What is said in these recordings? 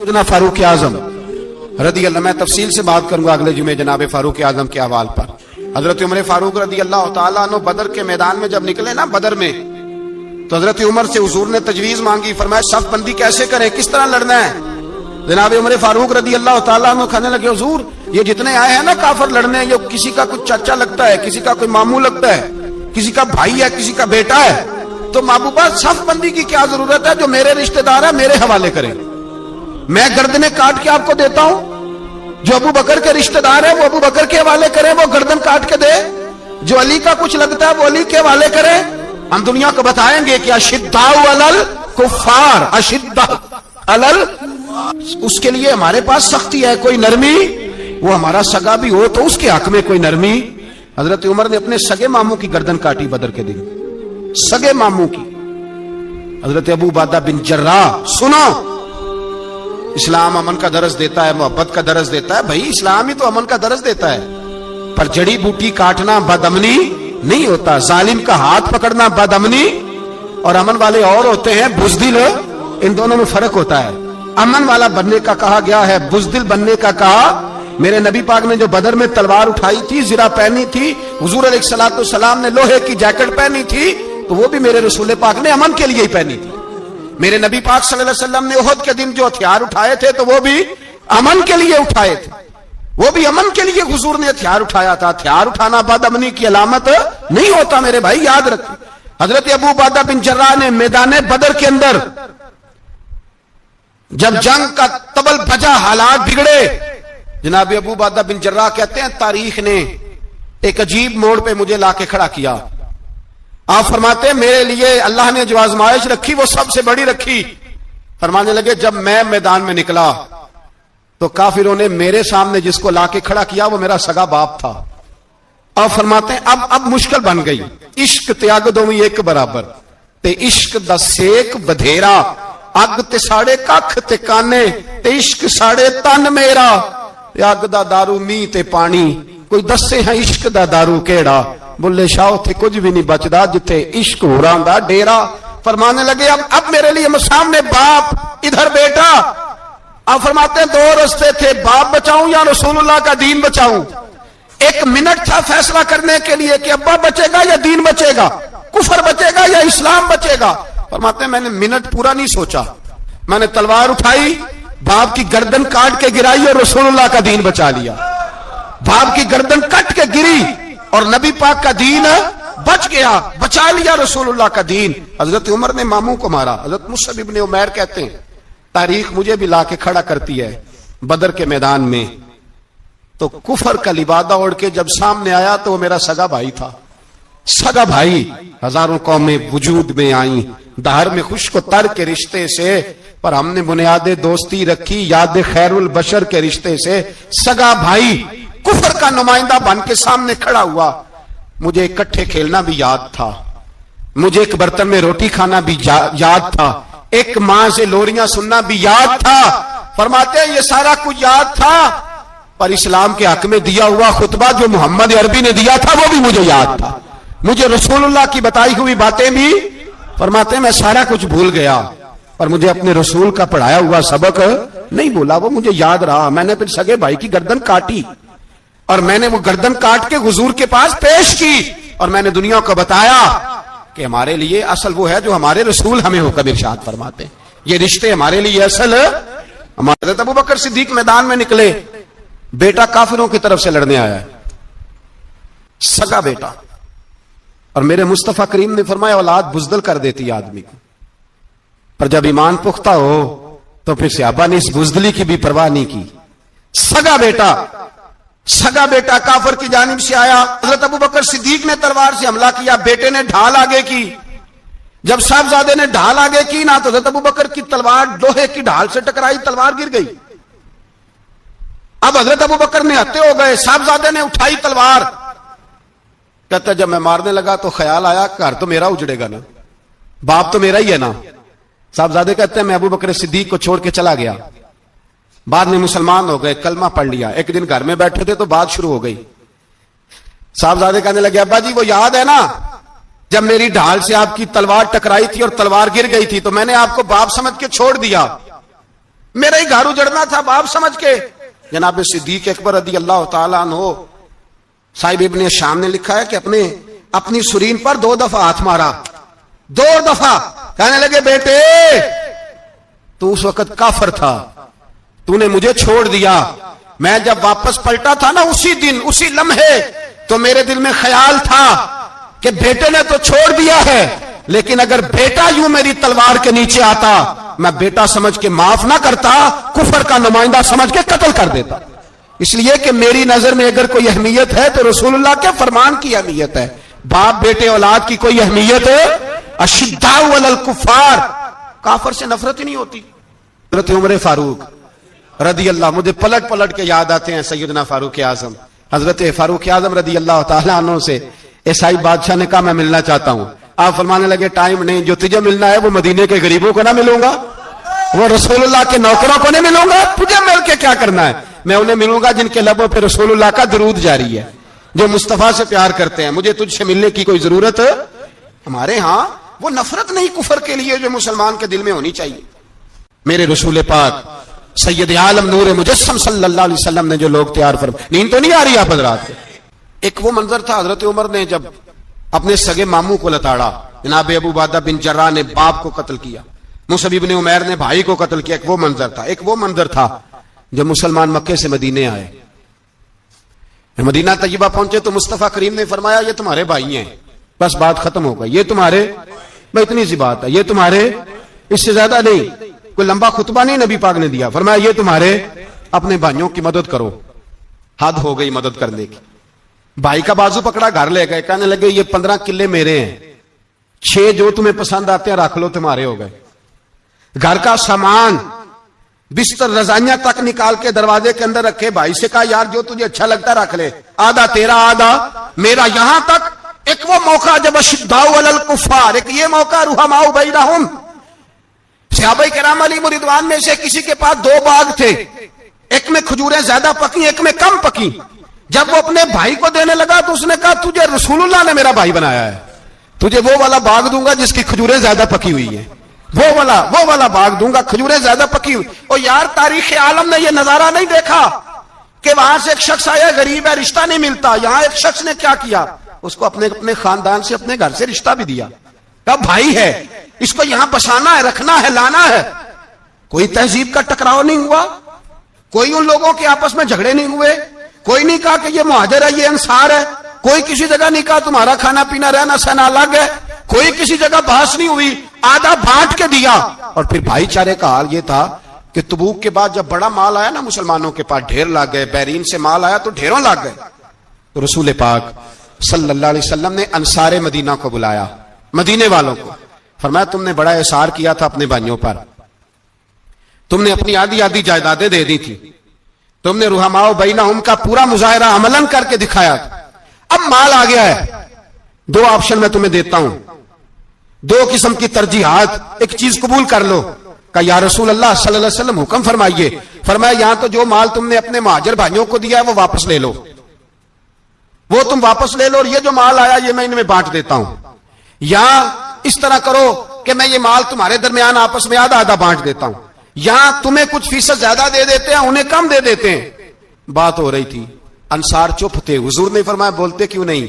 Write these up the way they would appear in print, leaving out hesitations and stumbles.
سیدنا فاروق اعظم رضی اللہ، میں تفصیل سے بات کروں گا اگلے جمعے جناب فاروق اعظم کے حوال پر۔ حضرت عمر فاروق رضی اللہ تعالیٰ عنہ بدر کے میدان میں جب نکلے نا بدر میں، تو حضرت عمر سے حضور نے تجویز مانگی، فرمایا صف بندی کیسے کریں، کس طرح لڑنا ہے۔ جناب عمر فاروق رضی اللہ تعالیٰ عنہ کہنے لگے حضور یہ جتنے آئے ہیں نا کافر لڑنے، یہ کسی کا کوئی چاچا لگتا ہے، کسی کا کوئی ماموں لگتا ہے، کسی کا بھائی ہے، کسی کا بیٹا ہے، تو محبوبہ صف بندی کی کیا ضرورت ہے، جو میرے رشتہ دار ہے میرے حوالے کریں، میں گردنیں کاٹ کے آپ کو دیتا ہوں، جو ابو بکر کے رشتہ دار ہے وہ ابو بکر کے حوالے کریں، وہ گردن کاٹ کے دے، جو علی کا کچھ لگتا ہے وہ علی کے حوالے کریں۔ ہم دنیا کو بتائیں گے کہ اشداء علی الکفار، اشداء علی، اس کے لیے ہمارے پاس سختی ہے، کوئی نرمی، وہ ہمارا سگا بھی ہو تو اس کے حق میں کوئی نرمی۔ حضرت عمر نے اپنے سگے ماموں کی گردن کاٹی بدر کے دن، سگے ماموں کی۔ حضرت ابو عبیدہ بن جراح، سنو، اسلام امن کا درس دیتا ہے، محبت کا درس دیتا ہے، بھائی اسلام ہی تو امن کا درس دیتا ہے، پر جڑی بوٹی کاٹنا بدامنی نہیں ہوتا، ظالم کا ہاتھ پکڑنا بدامنی، اور امن والے اور ہوتے ہیں بزدل، ان دونوں میں فرق ہوتا ہے۔ امن والا بننے کا کہا گیا ہے، بزدل بننے کا کہا۔ میرے نبی پاک نے جو بدر میں تلوار اٹھائی تھی، زرہ پہنی تھی، حضور علیہ السلام نے لوہے کی جیکٹ پہنی تھی، تو وہ بھی میرے رسول پاک نے امن کے لیے ہی پہنی تھی۔ میرے نبی پاک صلی اللہ علیہ وسلم نے احد کے دن جو ہتھیار اٹھائے تھے تو وہ بھی امن کے لیے اٹھائے تھے، وہ بھی امن کے لیے حضور نے ہتھیار اٹھایا تھا۔ ہتھیار اٹھانا بد امنی کی علامت نہیں ہوتا میرے بھائی، یاد رکھیں۔ حضرت ابو عبیدہ بن جراح نے میدان بدر کے اندر جب جنگ کا تبل بجا، حالات بگڑے، جناب ابو عبیدہ بن جراح کہتے ہیں تاریخ نے ایک عجیب موڑ پہ مجھے لا کے کھڑا کیا۔ آپ فرماتے ہیں میرے لیے اللہ نے جو آزمائش رکھی وہ سب سے بڑی رکھی۔ فرمانے لگے جب میں میدان میں نکلا تو کافروں نے میرے سامنے جس کو لا کے کھڑا کیا وہ میرا سگا باپ تھا۔ آپ فرماتے ہیں اب مشکل بن گئی، عشق تیاگ دوویں ایک برابر، تے عشق دا سیک بدھیرا، اگ تے ساڑے ککھ تے کانے، تے عشق ساڑے تن میرا، تے اگ دا دارو می تے پانی، کوئی دسے ہیں عشق دا دارو کیڑا، بلے شاہ تھے کچھ بھی نہیں بچدا جتھے عشق ہو رہا دا ڈیرا۔ فرمانے لگے اب میرے لیے سامنے باپ، ادھر بیٹا۔ آپ فرماتے ہیں دو رستے تھے، باپ بچاؤں یا رسول اللہ کا دین بچاؤں۔ ایک منٹ تھا فیصلہ کرنے کے لیے کہ ابا بچے گا یا دین بچے گا، کفر بچے گا یا اسلام بچے گا۔ فرماتے ہیں میں نے منٹ پورا نہیں سوچا، میں نے تلوار اٹھائی، باپ کی گردن کاٹ کے گرائی اور رسول اللہ کا دین بچا لیا۔ باپ کی گردن کٹ کے گری اور نبی پاک کا دین بچ گیا، بچا لیا رسول اللہ کا دین۔ حضرت عمر نے ماموں کو مارا۔ حضرت مصعب ابن عمیر کہتے ہیں تاریخ مجھے بھی لا کے کھڑا کرتی ہے بدر کے میدان میں، تو کفر کا لبادہ اوڑھ کے جب سامنے آیا تو وہ میرا سگا بھائی تھا، سگا بھائی۔ ہزاروں قومیں وجود میں آئیں دہر میں خشک و تر کے رشتے سے، پر ہم نے بنیاد دوستی رکھی یاد خیر البشر کے رشتے سے۔ سگا بھائی کفر کا نمائندہ بن کے سامنے کھڑا ہوا۔ مجھے اکٹھے کھیلنا بھی یاد تھا، مجھے ایک برتن میں روٹی کھانا بھی یاد تھا، ایک ماں سے لوریاں سننا بھی یاد تھا۔ فرماتے ہیں یہ سارا کچھ یاد تھا، پر اسلام کے حق میں دیا ہوا خطبہ جو محمد عربی نے دیا تھا وہ بھی مجھے یاد تھا، مجھے رسول اللہ کی بتائی ہوئی باتیں بھی۔ فرماتے ہیں میں سارا کچھ بھول گیا، پر مجھے اپنے رسول کا پڑھایا ہوا سبق نہیں بولا، وہ مجھے یاد رہا۔ میں نے پھر سگے بھائی کی گردن کاٹی اور میں نے وہ گردن کاٹ کے حضور کے پاس پیش کی، اور میں نے دنیا کو بتایا کہ ہمارے لیے اصل وہ ہے جو ہمارے رسول ہمیں حکم ارشاد فرماتے ہیں، یہ رشتے ہمارے لیے اصل۔ ہمارے حضرت ابو بکر صدیق میدان میں نکلے، بیٹا کافروں کی طرف سے لڑنے آیا ہے، سگا بیٹا، اور میرے مصطفیٰ کریم نے فرمایا اولاد بزدل کر دیتی آدمی کو، پر جب ایمان پختہ ہو تو پھر صحابہ نے اس بزدلی کی بھی پرواہ نہیں کی۔ سگا بیٹا کافر کی جانب سے آیا، حضرت ابو بکر صدیق نے تلوار سے حملہ کیا، بیٹے نے ڈھال آگے کی۔ جب صاحبزادے نے ڈھال آگے کی نا تو حضرت ابو بکر کی تلوار لوہے کی ڈھال سے ٹکرائی، تلوار گر گئی۔ اب حضرت ابو بکر نے ہتے ہو گئے، صاحبزادے نے اٹھائی تلوار، کہتا جب میں مارنے لگا تو خیال آیا گھر تو میرا اجڑے گا نا، باپ تو میرا ہی ہے نا۔ صاحبزادے کہتے ہیں میں ابو بکر صدیق کو چھوڑ کے چلا گیا، بعد میں مسلمان ہو گئے، کلمہ پڑھ لیا۔ ایک دن گھر میں بیٹھے تھے تو بات شروع ہو گئی، صاحبزادے کہنے لگے ابا جی وہ یاد ہے نا جب میری ڈھال سے آپ کی تلوار ٹکرائی تھی اور تلوار گر گئی تھی تو میں نے آپ کو باپ سمجھ کے چھوڑ دیا، میرا ہی گھر اجڑنا تھا باپ سمجھ کے. جناب صدیق اکبر رضی اللہ تعالیٰ عنہ صاحب ابن شام نے لکھا ہے کہ اپنی سرین پر 2 دفعہ ہاتھ مارا, 2 دفعہ. کہنے لگے بیٹے تو اس وقت کافر تھا, تو نے مجھے چھوڑ دیا. میں جب واپس پلٹا تھا نا اسی دن اسی لمحے تو میرے دل میں خیال تھا کہ بیٹے نے تو چھوڑ دیا ہے, لیکن اگر بیٹا یوں میری تلوار کے نیچے آتا میں بیٹا سمجھ کے معاف نہ کرتا, کفر کا نمائندہ سمجھ کے قتل کر دیتا. اس لیے کہ میری نظر میں اگر کوئی اہمیت ہے تو رسول اللہ کے فرمان کی اہمیت ہے. باپ بیٹے اولاد کی کوئی اہمیت ہے؟ اشداء علی الکفار, کافر سے نفرت ہی نہیں ہوتی. حضرت عمر فاروق رضی اللہ, مجھے پلٹ پلٹ کے یاد آتے ہیں سیدنا فاروق اعظم. حضرت فاروق اعظم رضی اللہ تعالیٰ عنہ سے عیسائی بادشاہ نے کہا میں ملنا چاہتا ہوں. آپ فرمانے لگے ٹائم نہیں, جو تجھے ملنا ہے وہ مدینے کے غریبوں کو نہ ملوں گا, وہ رسول اللہ کے نوکروں کو نہیں ملوں گا, تجھے مل کے کیا کرنا ہے؟ میں انہیں ملوں گا جن کے لبوں پہ رسول اللہ کا درود جاری ہے, جو مصطفیٰ سے پیار کرتے ہیں. مجھے تجھ سے ملنے کی کوئی ضرورت ہے؟ ہمارے ہاں وہ نفرت نہیں کفر کے لیے جو مسلمان کے دل میں ہونی چاہیے. میرے رسول پاک سید عالم نور مجسم صلی اللہ علیہ وسلم نے جو لوگ تیار فرمائے. نیند تو نہیں آ رہی آپ حضرات؟ ایک وہ منظر تھا حضرت عمر نے جب اپنے سگے ماموں کو لتاڑا, جناب ابو عبیدہ بن جراح نے باپ کو قتل کیا, مصعب بن عمیر نے بھائی کو قتل کیا. ایک وہ منظر تھا. ایک وہ منظر تھا جب مسلمان مکے سے مدینے آئے, مدینہ طیبہ پہنچے تو مصطفیٰ کریم نے فرمایا یہ تمہارے بھائی ہیں, بس بات ختم ہو گئی. یہ تمہارے, بھائی اتنی سی بات ہے, یہ تمہارے, اس سے زیادہ نہیں. کوئی لمبا خطبہ نہیں نبی پاک نے دیا. فرمایا یہ تمہارے, اپنے بھائیوں کی مدد کرو. حد ہو گئی مدد کرنے کی. بھائی کا بازو پکڑا, گھر لے گئے, کہنے لگے یہ 15 کلے میرے ہیں, 6 جو تمہیں پسند آتے ہیں رکھ لو, تمہارے ہو گئے. گھر کا سامان بستر رضائیاں تک نکال کے دروازے کے اندر رکھے. بھائی سے کہا یار جو تجھے اچھا لگتا رکھ لے, آدھا تیرا آدھا میرا. یہاں تک ایک وہ موقع جب اشداء علی الکفار, ایک یہ موقع رحماء بینہم. صحابہ کرام علیہم رضوان میں سے کسی کے پاس 2 باغ تھے, ایک میں کھجوریں زیادہ پکی, ایک میں کم پکی. جب وہ اپنے بھائی کو دینے لگا تو اس نے کہا تجھے رسول اللہ نے میرا بھائی بنایا ہے, تجھے وہ والا باغ دوں گا جس کی کھجوریں زیادہ پکی ہوئی ہیں, وہ والا باغ دوں گا, کھجوریں زیادہ پکی ہوئی. اور یار تاریخ عالم نے یہ نظارہ نہیں دیکھا کہ وہاں سے ایک شخص آیا غریب ہے, رشتہ نہیں ملتا. یہاں ایک شخص نے کیا کیا, اس کو اپنے خاندان سے, اپنے گھر سے رشتہ بھی دیا. کہا بھائی ہے, اس کو یہاں بسانا ہے, رکھنا ہے, لانا ہے. کوئی تہذیب کا ٹکراؤ نہیں ہوا, کوئی ان لوگوں کے آپس میں جھگڑے نہیں ہوئے, کوئی نہیں کہا کہ یہ مہاجر ہے یہ انصار ہے, کوئی کسی جگہ نہیں کہا تمہارا کھانا پینا رہنا سہنا الگ ہے, کوئی کسی جگہ بحث نہیں ہوئی. آدھا بانٹ کے دیا. اور پھر بھائی چارے کا حال یہ تھا کہ تبوک کے بعد جب بڑا مال آیا نا مسلمانوں کے پاس, ڈھیر لاگ گئے. بحرین سے مال آیا تو ڈھیروں لاگ گئے. تو رسول پاک صلی اللہ علیہ وسلم نے انصار مدینہ کو بلایا, مدینے والوں کو. فرمایا تم نے بڑا احسار کیا تھا اپنے بھائیوں پر, تم نے اپنی آدھی آدھی جائیدادیں دے دی تھی, تم نے رحماء بینہم کا پورا مظاہرہ عملاً کر کے دکھایا. اب مال آ گیا ہے, 2 آپشن میں تمہیں دیتا ہوں, 2 قسم کی ترجیحات, ایک چیز قبول کر لو. کہ یا رسول اللہ صلی اللہ علیہ وسلم حکم فرمائیے. فرمایا یہاں تو جو مال تم نے اپنے مہاجر بھائیوں کو دیا ہے وہ واپس لے لو, وہ تم واپس لے لو, اور یہ جو مال آیا یہ میں ان میں بانٹ دیتا ہوں. یا اس طرح کرو کہ میں یہ مال تمہارے درمیان آپس میں آدھا آدھا بانٹ دیتا ہوں, یہاں تمہیں کچھ فیصد زیادہ دے دیتے ہیں, انہیں کم دے دیتے ہیں. بات ہو رہی تھی, انصار چپ تھے. حضور نے فرمایا بولتے کیوں نہیں؟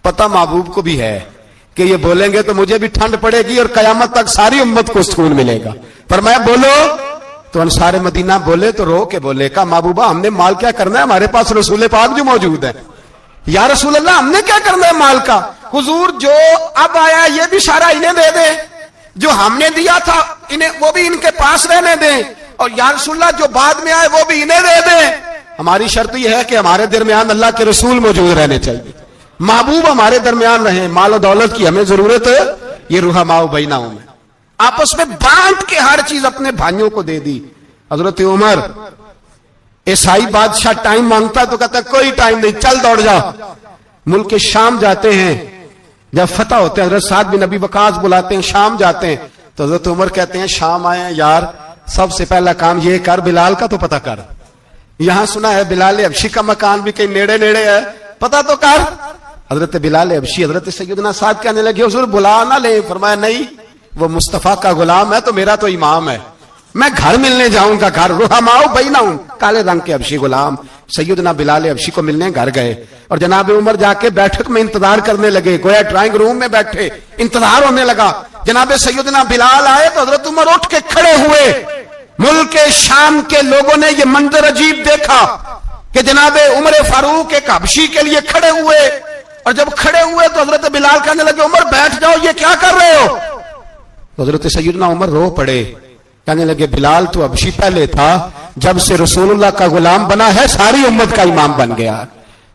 پتہ محبوب کو بھی ہے کہ یہ بولیں گے تو مجھے بھی ٹھنڈ پڑے گی اور قیامت تک ساری امت کو سکون ملے گا. فرمایا بولو. تو انصار مدینہ بولے تو رو کے بولے, کہا محبوبہ ہم نے مال کیا کرنا ہے, ہمارے پاس رسول پاک جو موجود ہے. یا رسول اللہ ہم نے کیا کرنا ہے مال کا؟ حضور جو اب آیا یہ بھی سارا انہیں دے دیں, جو ہم نے دیا تھا انہیں وہ بھی ان کے پاس رہنے دیں, اور یا رسول اللہ جو بعد میں آئے وہ بھی انہیں دے دیں. ہماری شرط یہ ہے کہ ہمارے درمیان اللہ کے رسول موجود رہنے چاہیے, محبوب ہمارے درمیان رہے, مال و دولت کی ہمیں ضرورت ہے. یہ رحماء بینہم میں آپس میں بانٹ کے ہر چیز اپنے بھائیوں کو دے دی. حضرت عمر, عیسائی بادشاہ ٹائم مانگتا تو کہتا کوئی ٹائم نہیں, چل دوڑ جا. ملک شام جاتے ہیں, جب فتح ہوتے ہیں حضرت سعد بن ابی وقاص بلاتے ہیں, شام جاتے ہیں. تو حضرت عمر کہتے ہیں شام آئے ہیں یار, سب سے پہلا کام یہ کر بلال کا تو پتہ کر. یہاں سنا ہے بلال حبشی کا مکان بھی کہیں نیڑے نیڑے ہے, پتہ تو کر. حضرت بلال حبشی حضرت سیدنا سعد کہنے لگے حضور بلا نہ لیں. فرمایا نہیں, وہ مصطفیٰ کا غلام ہے تو میرا تو امام ہے, میں گھر ملنے جاؤں گا، گھر رحماؤ بینہم، کالے رنگ کے حبشی غلام سیدنا بلال حبشی کو ملنے گھر گئے، اور جناب عمر جا کے بیٹھک میں انتظار کرنے لگے، گویا ڈرائنگ روم میں بیٹھے انتظار ہونے لگا۔ جناب سیدنا بلال آئے تو حضرت عمر اٹھ کے کھڑے ہوئے۔ ملک شام کے لوگوں نے یہ منظر عجیب دیکھا کہ جناب عمر فاروق ایک حبشی کے لیے کھڑے ہوئے، اور جب کھڑے ہوئے تو حضرت بلال کہنے لگے عمر بیٹھ جاؤ، یہ کیا کر رہے ہو؟ تو حضرت سیدنا عمر رو پڑے، کہنے لگے بلال تو حبشی پہلے تھا، جب سے رسول اللہ کا غلام بنا ہے ساری امت کا امام بن گیا،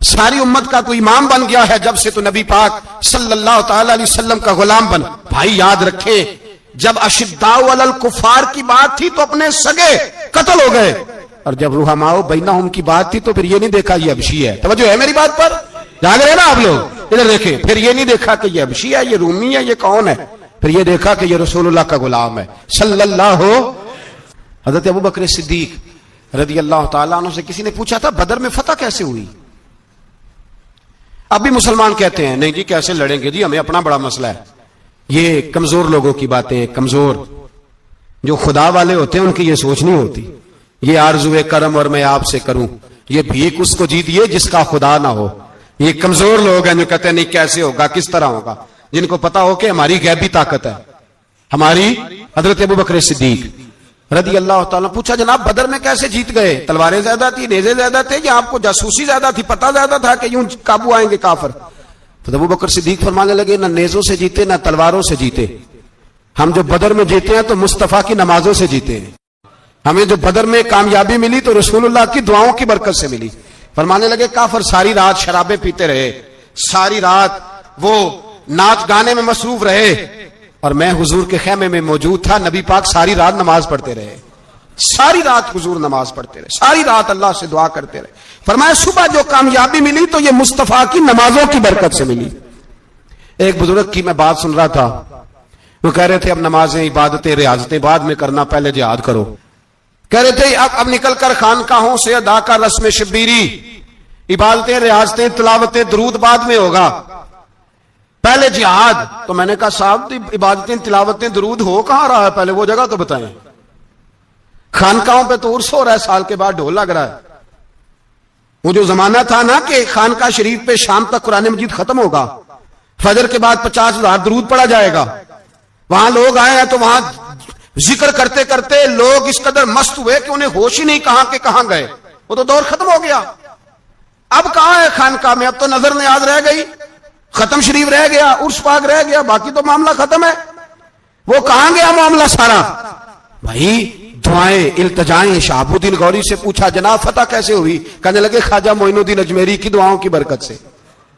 ساری امت کا تو امام بن گیا ہے جب سے تو نبی پاک صلی اللہ تعالی علیہ وسلم کا غلام بن۔ بھائی یاد رکھیں، جب اشداء علی الکفار کی بات تھی تو اپنے سگے قتل ہو گئے، اور جب رحماء بینہم کی بات تھی تو پھر یہ نہیں دیکھا یہ حبشی ہے۔ توجہ ہے میری بات پر؟ جاگ رہے نا آپ لوگ؟ ادھر دیکھیں، پھر یہ نہیں دیکھا کہ یہ حبشی ہے، یہ رومی ہے، یہ کون ہے، پھر یہ دیکھا کہ یہ رسول اللہ کا غلام ہے صلی اللہ۔ حضرت ابو بکر صدیق رضی اللہ تعالیٰ عنہ سے کسی نے پوچھا تھا بدر میں فتح کیسے ہوئی؟ اب بھی مسلمان کہتے ہیں نہیں جی کیسے لڑیں گے جی، ہمیں اپنا بڑا مسئلہ ہے۔ یہ کمزور لوگوں کی باتیں، کمزور جو خدا والے ہوتے ہیں ان کی یہ سوچ نہیں ہوتی، یہ آرزو کرم اور میں آپ سے کروں، یہ بھیک اس کو جیتیے جس کا خدا نہ ہو۔ یہ کمزور لوگ ہیں جو کہتے ہیں نہیں کیسے ہوگا، کس طرح ہوگا، جن کو پتا ہو کہ ہماری غیبی طاقت ہے ہماری۔ حضرت ابو بکر صدیق رضی اللہ تعالیٰ پوچھا جناب بدر میں کیسے جیت گئے؟ تلواریں زیادہ تھی، نیزے زیادہ تھے، یا آپ کو جاسوسی زیادہ تھی، پتہ زیادہ تھا کہ یوں قابو آئیں گے کافر؟ تو ابو بکر صدیق فرمانے لگے نہ نیزوں سے جیتے نہ تلواروں سے جیتے، ہم جو بدر میں جیتے ہیں تو مصطفیٰ کی نمازوں سے جیتے ہیں، ہمیں جو بدر میں کامیابی ملی تو رسول اللہ کی دعاؤں کی برکت سے ملی۔ فرمانے لگے کافر ساری رات شرابیں پیتے رہے، ساری رات وہ ناچ گانے میں مصروف رہے، اور میں حضور کے خیمے میں موجود تھا، نبی پاک ساری رات نماز پڑھتے رہے، ساری رات حضور نماز پڑھتے رہے، ساری رات اللہ سے دعا کرتے رہے۔ فرمایا صبح جو کامیابی ملی تو یہ مصطفیٰ کی نمازوں کی برکت سے ملی۔ ایک بزرگ کی میں بات سن رہا تھا، وہ کہہ رہے تھے اب نمازیں عبادتیں ریاضتیں بعد میں کرنا، پہلے جہاد کرو۔ کہہ رہے تھے اب نکل کر خانقاہوں سے ادا کر رسم شبیری، عبادتیں ریاضتیں تلاوتیں درود بعد میں ہوگا، پہلے جہاد۔ تو میں نے کہا صاحب عبادتیں تلاوتیں درود ہو کہاں رہا ہے، پہلے وہ جگہ تو بتائیں۔ خانقاہوں پہ تو عرس ہو رہا ہے، سال کے بعد ڈھول لگ رہا ہے۔ وہ جو زمانہ تھا نا کہ خانقاہ شریف پہ شام تک قرآن مجید ختم ہوگا، فجر کے بعد 50,000 درود پڑھا جائے گا، وہاں لوگ آئے ہیں تو وہاں ذکر کرتے کرتے لوگ اس قدر مست ہوئے کہ انہیں ہوش ہی نہیں کہاں کہ کہاں گئے، وہ تو دور ختم ہو گیا۔ اب کہاں ہے خانقاہ میں؟ اب تو نظر نیاز رہ گئی، ختم شریف رہ گیا، عرس پاک رہ گیا، باقی تو معاملہ ختم ہے۔ وہ کہاں گیا معاملہ سارا؟ بھائی دعائیں التجائیں۔ شہاب الدین غوری سے پوچھا جناب فتح کیسے ہوئی؟ کہنے لگے خواجہ معین الدین اجمیری کی دعاؤں کی برکت سے۔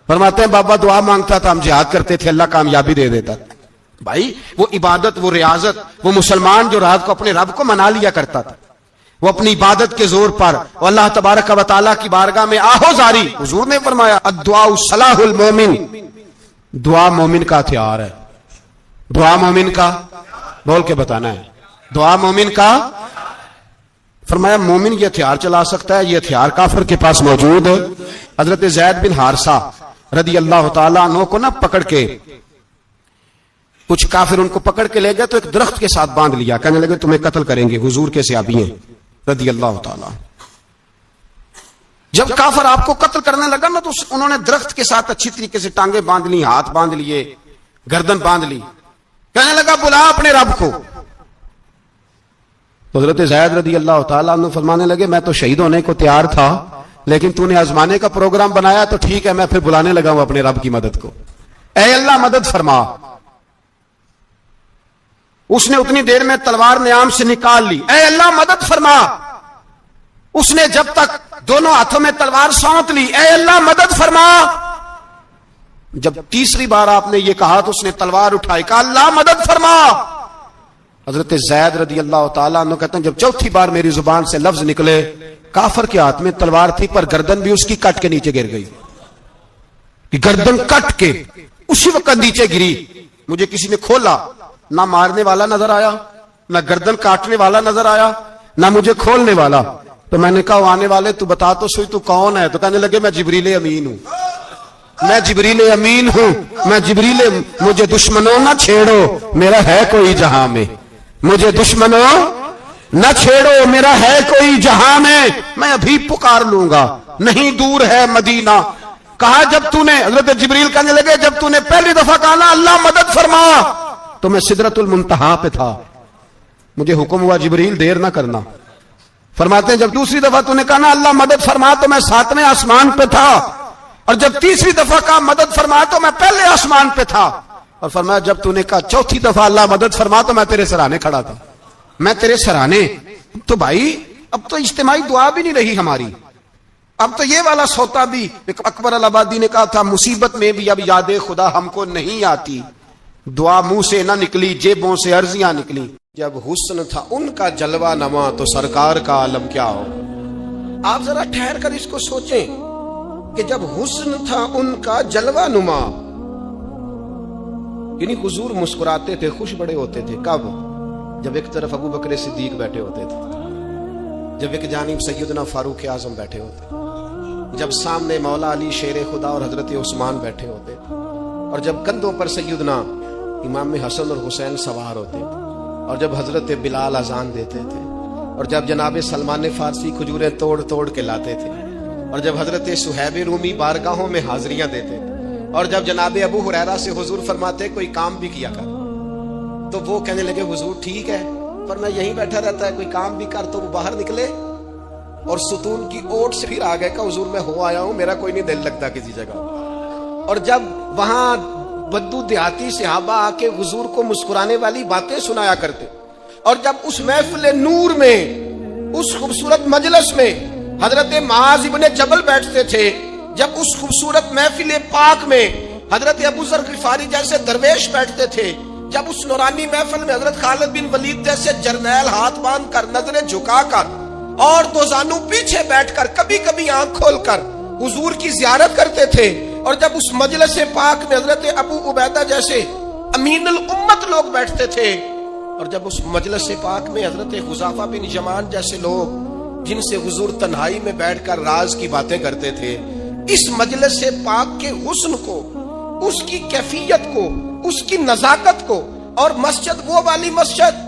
فرماتے ہیں بابا دعا مانگتا تھا، ہم جہاد کرتے تھے، اللہ کامیابی دے دیتا تھا۔ بھائی وہ عبادت، وہ ریاضت، وہ مسلمان جو رات کو اپنے رب کو منا لیا کرتا تھا، وہ اپنی عبادت کے زور پر اللہ تبارک و تعالیٰ کی بارگاہ میں آہو زاری۔ حضور نے فرمایا الدعاء صلاح المومن، دعا مومن کا ہتھیار ہے۔ دعا مومن کا، بول کے بتانا ہے، دعا مومن کا۔ فرمایا مومن یہ ہتھیار چلا سکتا ہے، یہ ہتھیار کافر کے پاس موجود ہے۔ حضرت زید بن حارثہ رضی اللہ تعالیٰ عنہ کو نہ پکڑ کے کچھ کافر ان کو پکڑ کے لے گئے تو ایک درخت کے ساتھ باندھ لیا، کہنے لگے تمہیں قتل کریں گے، حضور کے صحابی ہیں رضی اللہ تعالیٰ۔ جب کافر آپ کو قتل کرنے لگا نا تو انہوں نے درخت کے ساتھ اچھی طریقے سے ٹانگیں باندھ لی، ہاتھ باندھ لیے، گردن باندھ لی، کہنے لگا بلا اپنے رب کو۔ تو حضرت زید رضی اللہ تعالیٰ عنہ فرمانے لگے میں تو شہید ہونے کو تیار تھا، لیکن تو نے آزمانے کا پروگرام بنایا تو ٹھیک ہے، میں پھر بلانے لگا ہوں اپنے رب کی مدد کو، اے اللہ مدد فرما۔ اس نے اتنی دیر میں تلوار نیام سے نکال لی، اے اللہ مدد فرما۔ اس نے جب تک دونوں ہاتھوں میں تلوار سونت لی، اے اللہ مدد فرما۔ جب تیسری بار آپ نے یہ کہا تو اس نے تلوار اٹھائی، کہا اللہ مدد فرما۔ حضرت زید رضی اللہ تعالیٰ عنہ کہتے ہیں جب چوتھی بار میری زبان سے لفظ نکلے، کافر کے ہاتھ میں تلوار تھی پر گردن بھی اس کی کٹ کے نیچے گر گئی، گردن کٹ کے اسی وقت نیچے گری۔ مجھے کسی نے کھولا، نہ مارنے والا نظر آیا، نہ گردن کاٹنے والا نظر آیا، نہ مجھے کھولنے والا۔ تو میں نے کہا آنے والے تو بتا تو سوئی تو کون ہے؟ تو کہنے لگے میں جبریل امین ہوں، میں جبریل امین ہوں، میں جبریل، مجھے دشمنوں نہ چھیڑو، میرا ہے کوئی جہاں میں، مجھے دشمنوں نہ چھیڑو میرا ہے کوئی جہاں میں ابھی پکار لوں گا، نہیں دور ہے مدینہ۔ کہا جب تو نے، حضرت جبریل کہنے لگے جب تو نے پہلی دفعہ کہا نا اللہ مدد فرما تو میں سدرۃ المنتہا پہ تھا، مجھے حکم ہوا جبریل دیر نہ کرنا۔ فرماتے ہیں جب دوسری دفعہ تو نے کہا نا اللہ مدد فرما تو میں 7ویں آسمان پہ تھا، اور جب تیسری دفعہ کہا مدد فرما تو میں پہلے آسمان پہ تھا، اور فرمایا جب تو نے کہا چوتھی دفعہ اللہ مدد فرما تو میں تیرے سرانے کھڑا تھا، میں تیرے سرانے۔ تو بھائی اب تو اجتماعی دعا بھی نہیں رہی ہماری، اب تو یہ والا سوتا بھی، اکبر الآبادی نے کہا تھا مصیبت میں بھی اب یاد خدا ہم کو نہیں آتی، دعا منہ سے نہ نکلی جیبوں سے عرضیاں نکلی۔ جب حسن تھا ان کا جلوہ نما تو سرکار کا عالم کیا ہو۔ آپ ذرا ٹھہر کر اس کو سوچیں کہ جب حسن تھا ان کا جلوہ نما، یعنی حضور مسکراتے تھے، خوش بڑے ہوتے تھے۔ کب؟ جب ایک طرف ابو بکر صدیق بیٹھے ہوتے تھے، جب ایک جانب سیدنا فاروق اعظم بیٹھے ہوتے، جب سامنے مولا علی شیر خدا اور حضرت عثمان بیٹھے ہوتے، اور جب کندھوں پر سیدنا امام حسن اور حسین سوار ہوتے تھے، اور جب حضرت بلال اذان دیتے تھے، اور جب جناب سلمان فارسی کھجوریں توڑ توڑ کے لاتے تھے، اور جب حضرت صہیب رومی بارگاہوں میں حاضریاں دیتے تھے، اور جب جناب ابو ہریرہ سے حضور فرماتے کوئی کام بھی کیا کر، تو وہ کہنے لگے حضور ٹھیک ہے پر میں یہیں بیٹھا رہتا ہے، کوئی کام بھی کر، تو وہ باہر نکلے اور ستون کی اوٹ سے پھر آ گئے کہ حضور میں ہو آیا ہوں، میرا کوئی نہیں دل لگتا کسی جگہ۔ اور جب وہاں بدو دیہاتی صحابہ آ کے حضور کو مسکرانے والی باتیں سنایا کرتے، اور جب اس محفل نور میں، اس خوبصورت مجلس میں حضرت معاذ ابن جبل بیٹھتے تھے، جب اس خوبصورت محفل پاک میں حضرت ابو ذر غفاری جیسے درویش بیٹھتے تھے، جب اس نورانی محفل میں حضرت خالد بن ولید جیسے جرنیل ہاتھ باندھ کر نظریں جھکا کر اور دو زانو پیچھے بیٹھ کر کبھی کبھی آنکھ کھول کر حضور کی زیارت کرتے تھے، اور جب اس مجلس پاک میں حضرت ابو عبیدہ جیسے امین الامت لوگ بیٹھتے تھے، اور جب اس مجلس پاک میں حضرت حذیفہ بن یمان جیسے لوگ جن سے حضور تنہائی میں بیٹھ کر راز کی باتیں کرتے تھے، اس مجلس پاک کے حسن کو، اس کی کیفیت کو، اس کی نزاکت کو، اور مسجد وہ والی مسجد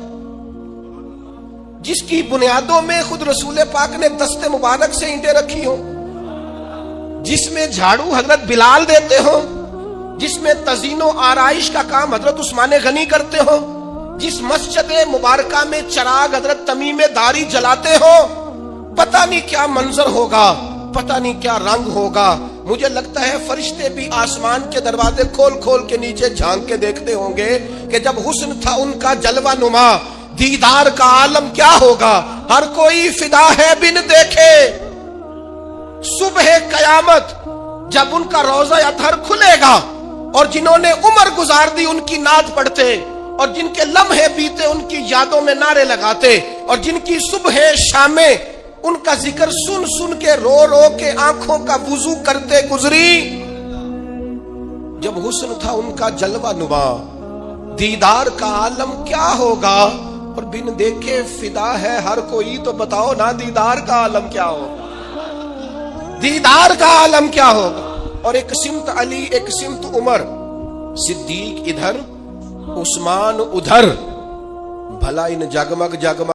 جس کی بنیادوں میں خود رسول پاک نے دست مبارک سے اینٹیں رکھی ہوں، جس میں جھاڑو حضرت بلال دیتے ہوں، جس میں تزئین و آرائش کا کام حضرت عثمان غنی کرتے ہوں، جس مسجد مبارکہ میں چراغ حضرت تمیم داری جلاتے ہوں، پتہ نہیں کیا منظر ہوگا، پتہ نہیں کیا رنگ ہوگا۔ مجھے لگتا ہے فرشتے بھی آسمان کے دروازے کھول کھول کے نیچے جھانک کے دیکھتے ہوں گے کہ جب حسن تھا ان کا جلوہ نما، دیدار کا عالم کیا ہوگا، ہر کوئی فدا ہے بن دیکھے۔ صبح قیامت جب ان کا روضہ اطہر کھلے گا، اور جنہوں نے عمر گزار دی ان کی نعت پڑھتے، اور جن کے لمحے بیتے ان کی یادوں میں نعرے لگاتے، اور جن کی صبح شامیں ان کا ذکر سن سن کے رو رو کے آنکھوں کا وضو کرتے گزری، جب حسن تھا ان کا جلوہ نما، دیدار کا عالم کیا ہوگا، اور بن دیکھے فدا ہے ہر کوئی، تو بتاؤ نا دیدار کا عالم کیا ہوگا، دیدار کا عالم کیا ہوگا۔ اور ایک سمت علی، ایک سمت عمر، صدیق ادھر، عثمان ادھر، بھلا ان جگمگ جگمگ